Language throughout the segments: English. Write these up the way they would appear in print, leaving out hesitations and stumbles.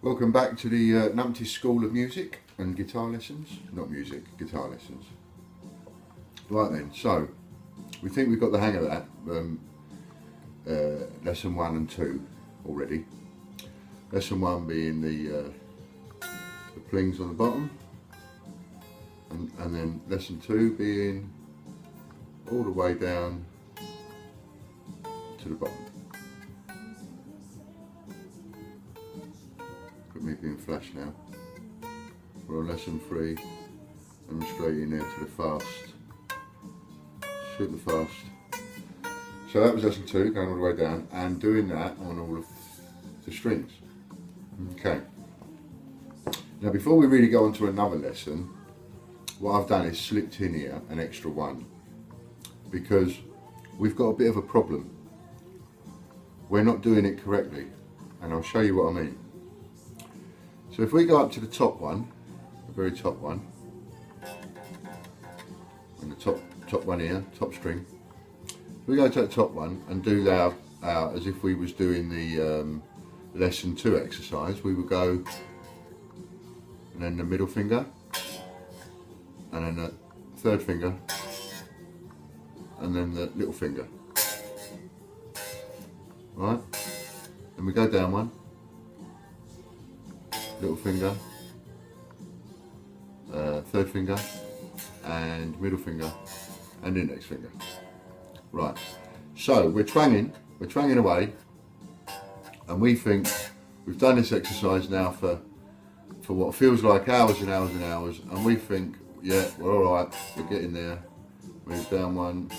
Welcome back to the Numpty School of Music and Guitar Lessons. Not music, guitar lessons. Right then, so we think we've got the hang of that. Lesson 1 and 2 already. Lesson 1 being the plings on the bottom, and then lesson 2 being all the way down to the bottom. Got me being flash now. We're on lesson 3 and straight in there to the fast. Super fast. So that was lesson 2, going all the way down and doing that on all of the strings. Okay. Now before we really go on to another lesson, what I've done is slipped in here an extra one because we've got a bit of a problem. We're not doing it correctly, and I'll show you what I mean. So if we go up to the top one, the very top one, and the top one here, top string, we go to the top one and do our as if we was doing the lesson 2 exercise. We would go, and then the middle finger, and then the third finger, and then the little finger. Right? And we go down one, little finger, third finger, and middle finger, and index finger. Right. So we're twanging away, and we think we've done this exercise now for what feels like hours and hours and hours, and we think, yeah, we're all right, we're getting there. Move down one.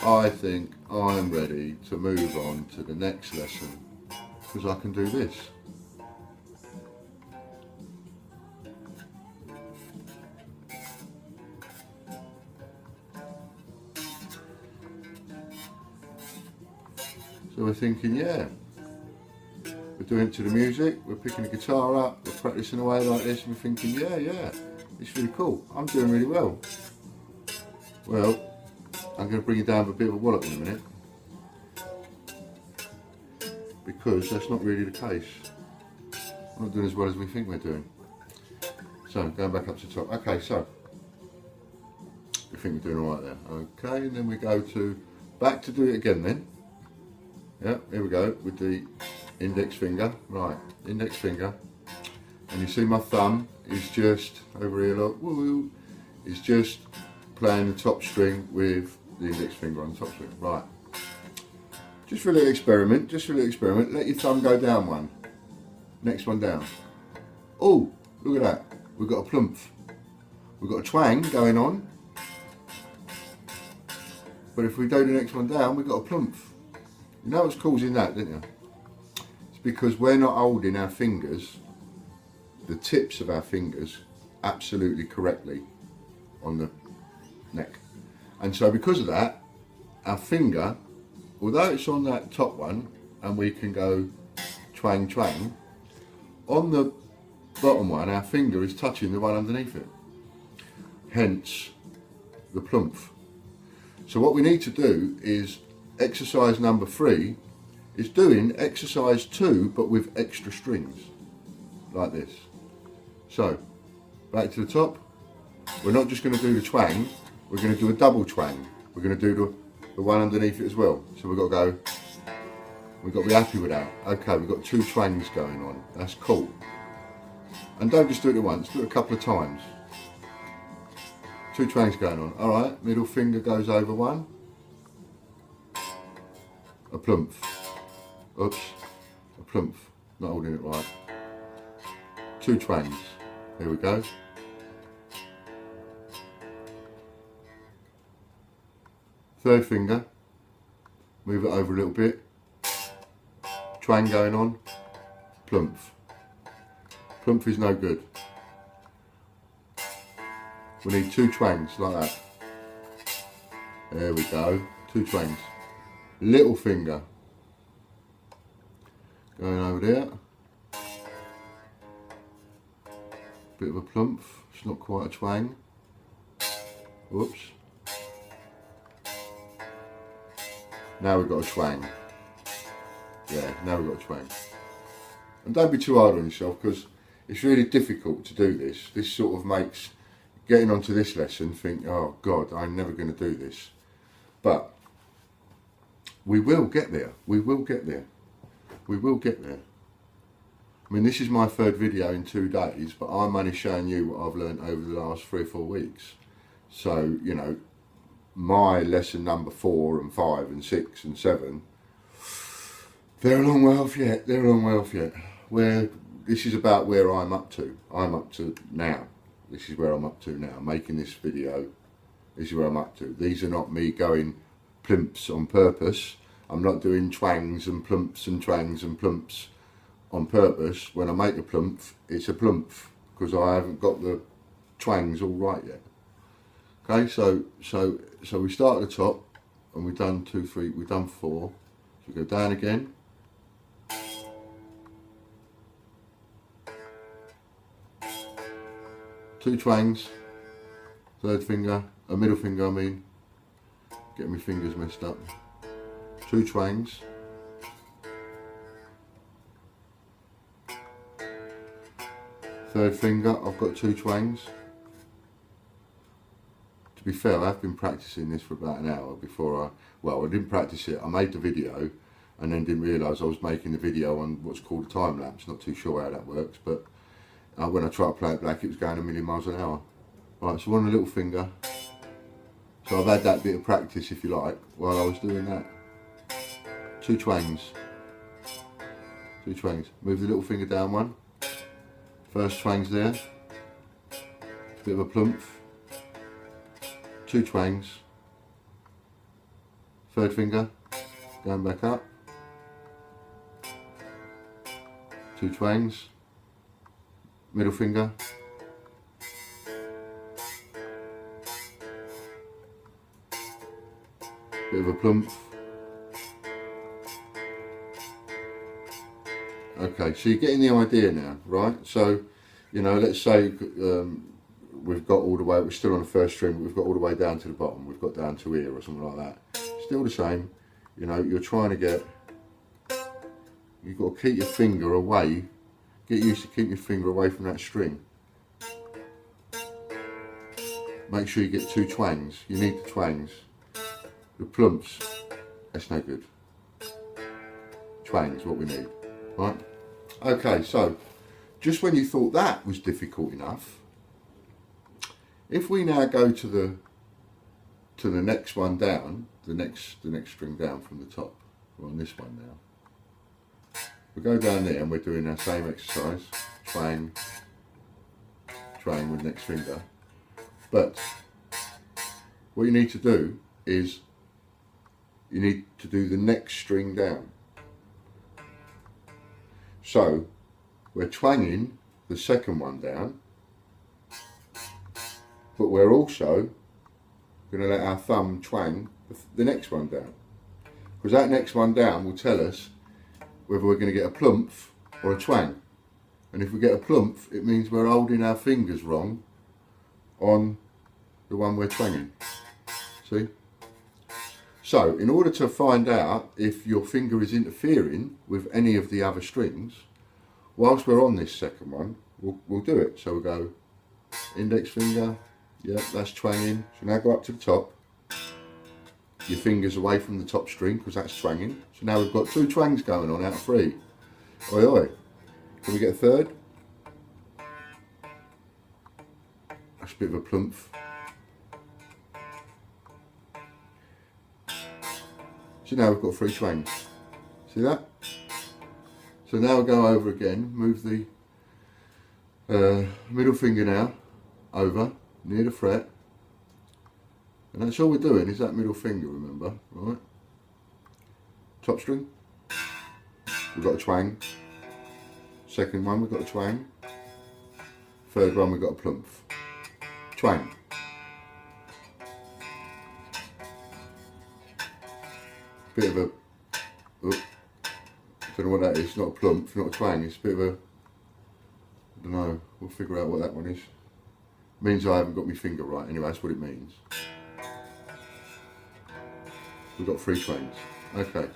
I think I'm ready to move on to the next lesson because I can do this. So we're thinking, yeah, we're doing it to the music, we're picking the guitar up, we're practicing away like this, and we're thinking, yeah, it's really cool, I'm doing really well. Well, I'm going to bring you down with a bit of a wallop in a minute, because that's not really the case. We're not doing as well as we think we're doing. So, going back up to the top. Okay, so, we think we're doing alright there. Okay, and then we go back to do it again then. Yeah, here we go, with the index finger. Right, index finger. And you see my thumb is just, over here, look, woo, is just playing the top string with the index finger on the top string. Right. Just for a little experiment, let your thumb go down one. Next one down. Oh, look at that. We've got a plump. We've got a twang going on. But if we do the next one down, we've got a plump. You know what's causing that, don't you? It's because we're not holding our fingers, the tips of our fingers, absolutely correctly on the neck. And so because of that, our finger, although it's on that top one and we can go twang twang, on the bottom one our finger is touching the one underneath it, hence the plump. So what we need to do is exercise number 3 is doing exercise 2 but with extra strings like this. So back to the top, we're not just going to do the twang, we're going to do a double twang. We're going to do the one underneath it as well. So we've got to go, we've got to be happy with that. Okay, we've got 2 twangs going on. That's cool. And don't just do it at once, do it a couple of times. 2 twangs going on. Alright, middle finger goes over one. A plump. Oops, a plump. Not holding it right. 2 twangs. Here we go. Third finger, move it over a little bit, twang going on, plump. Plump is no good. We need 2 twangs like that. There we go, 2 twangs. Little finger, going over there. Bit of a plump, it's not quite a twang. Whoops. Now we've got a twang. Yeah, now we've got a twang. And don't be too hard on yourself, because it's really difficult to do this. This sort of makes getting onto this lesson think, oh God, I'm never going to do this. But we will get there. We will get there. We will get there. I mean, this is my third video in 2 days, but I'm only showing you what I've learned over the last 3 or 4 weeks. So, you know, my lesson number 4 and 5 and 6 and 7, they're a long way off yet. They're a long way off yet. This is about where I'm up to. I'm up to now. This is where I'm up to now. Making this video, this is where I'm up to. These are not me going plimps on purpose. I'm not doing twangs and plumps and twangs and plumps on purpose. When I make a plump, it's a plump, because I haven't got the twangs all right yet. Okay, so we start at the top, and we've done 2, 3, we've done 4. So we go down again. Two twangs, third finger, a middle finger I mean, getting my fingers messed up. 2 twangs, third finger, I've got 2 twangs. To be fair, I've been practicing this for about an hour before I didn't practice it, I made the video and then didn't realise I was making the video on what's called a time lapse. Not too sure how that works, but when I tried to play it back, it was going 1,000,000 miles an hour. Right, so on the little finger. So I've had that bit of practice, if you like, while I was doing that. 2 twangs. 2 twangs. Move the little finger down 1. First twang's there. Bit of a plump. 2 twangs. Third finger. Going back up. 2 twangs. Middle finger. Bit of a plump. Okay, so you're getting the idea now, right? So, you know, let's say we've got all the way, we're still on the first string, but we've got all the way down to the bottom. We've got down to here or something like that. Still the same, you know, you're trying to get, you've got to keep your finger away. Get used to keeping your finger away from that string. Make sure you get 2 twangs. You need the twangs. The plumps, that's no good. Twangs, what we need, right? Okay, so just when you thought that was difficult enough, if we now go to the next one down, the next string down from the top, we're on this one now. We go down there and we're doing our same exercise, twang, twang with next finger. But what you need to do is you need to do the next string down. So we're twanging the second one down, but we're also going to let our thumb twang the next one down, because that next one down will tell us whether we're going to get a plump or a twang. And if we get a plump, it means we're holding our fingers wrong on the one we're twanging. See? So, in order to find out if your finger is interfering with any of the other strings, whilst we're on this second one, we'll do it. So we'll go index finger, yeah, that's twanging. So now go up to the top. Your fingers away from the top string, because that's twanging. So now we've got 2 twangs going on out of 3. Oi oi. Can we get a third? That's a bit of a plump. So now we've got 3 twangs. See that? So now we'll go over again, move the middle finger now over near the fret. And that's all we're doing is that middle finger, remember, right? Top string, we've got a twang. Second one, we've got a twang. Third one, we've got a plump. Twang. Bit of a, don't know what that is, it's not a plump, it's not a twang, it's a bit of a, I don't know, we'll figure out what that one is. Means I haven't got my finger right, anyway, that's what it means. We've got 3 twangs. Okay,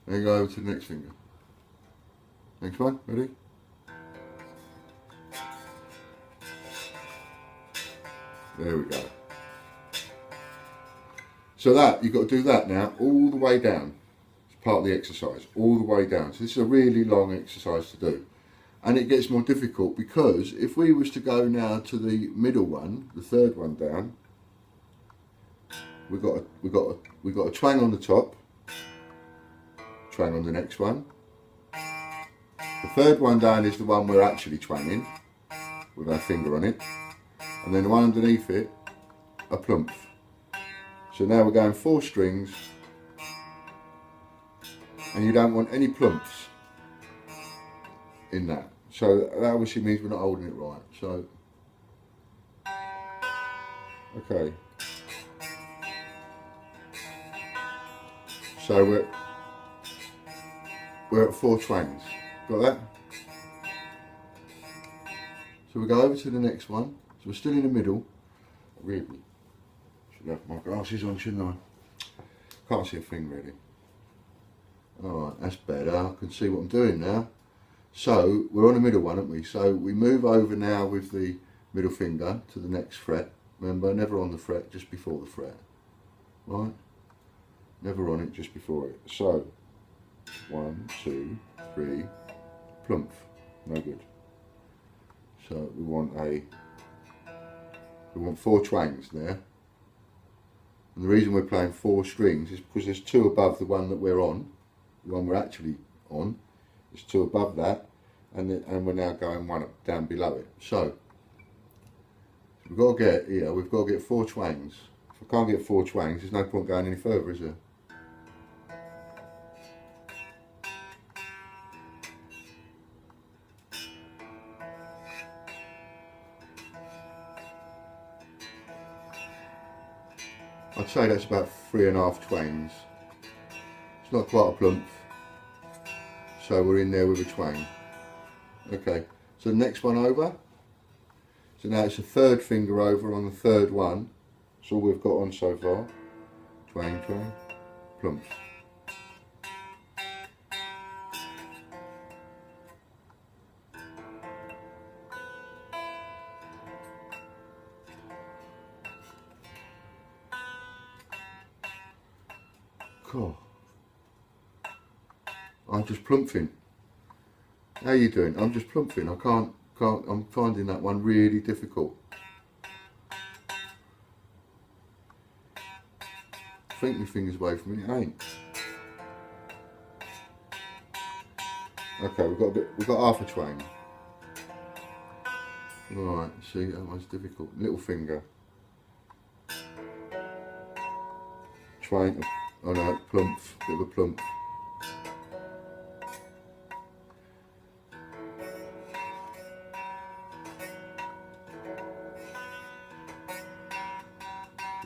then go over to the next finger. Next one, ready? There we go. So that, you've got to do that now all the way down. It's part of the exercise, all the way down. So this is a really long exercise to do. And it gets more difficult because if we was to go now to the middle one, the third one down, we've got a twang on the top, twang on the next one. The third one down is the one we're actually twanging with our finger on it, and then the one underneath it, a plump. So now we're going 4 strings, and you don't want any plumps in that. So that obviously means we're not holding it right. So, okay. So we're at 4 twangs. Got that? So we go over to the next one. So we're still in the middle. Really. Should have my glasses on, shouldn't I? Can't see a thing really. Alright, that's better. I can see what I'm doing now. So we're on the middle one, aren't we? So we move over now with the middle finger to the next fret. Remember, never on the fret, just before the fret. Right? Never on it, just before it. So 1, 2, 3, plump. No good. So we want 4 twangs there. And the reason we're playing 4 strings is because there's 2 above the one that we're on, the one we're actually on. There's 2 above that, and we're now going 1 up down below it. So we've got to get here. We've got to get 4 twangs. If I can't get 4 twangs, there's no point going any further, is there? I'd say that's about 3.5 twangs. It's not quite a plump, so we're in there with a twang. Okay, so the next one over. So now it's a 3rd finger over on the 3rd one. That's all we've got on so far. Twang, twang, plump. Cool. I'm just plumping. How you doing? I'm just plumping. I'm finding that one really difficult. I think my finger's away from it, it ain't. Okay, we've got half a twang. Right, see, that one's difficult. Little finger. Twang, oh no, plump, bit of a plump.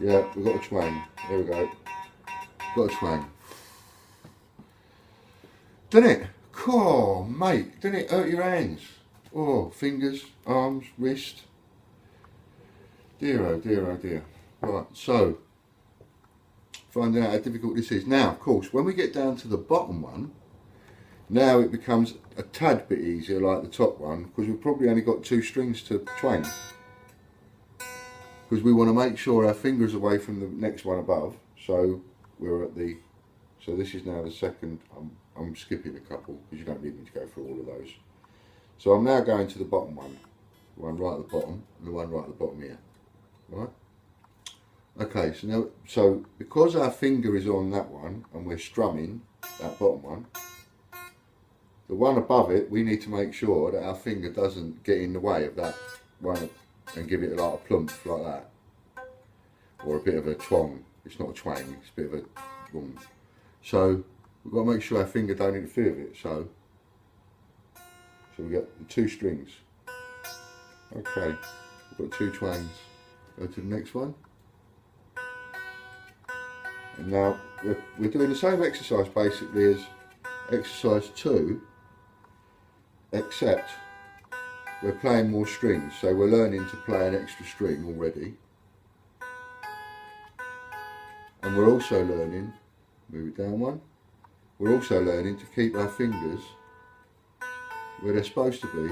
Yeah, we've got a twang. There we go. Got a twang. Didn't it? Cool, mate. Didn't it hurt your hands? Oh, fingers, arms, wrist. Dear, oh dear, oh dear. Right, so finding out how difficult this is. Now, of course, when we get down to the bottom one, now it becomes a tad bit easier like the top one, because we've probably only got 2 strings to twang. Because we want to make sure our finger's away from the next one above. So we're at the, so this is now the second. I'm skipping a couple because you don't need me to go through all of those. So I'm now going to the bottom one, the one right at the bottom, and the one right at the bottom here. Right? Okay, so now, so because our finger is on that one and we're strumming that bottom one, the one above it, we need to make sure that our finger doesn't get in the way of that one and give it like a plump like that, or a bit of a twang. It's not a twang, it's a bit of a boom. So we've got to make sure our finger don't interfere with it. So we get the 2 strings. Okay, we've got 2 twangs. Go to the next one. And now we're doing the same exercise basically as exercise 2, except we're playing more strings, so we're learning to play an extra string already. And we're also learning, move it down one, we're also learning to keep our fingers where they're supposed to be.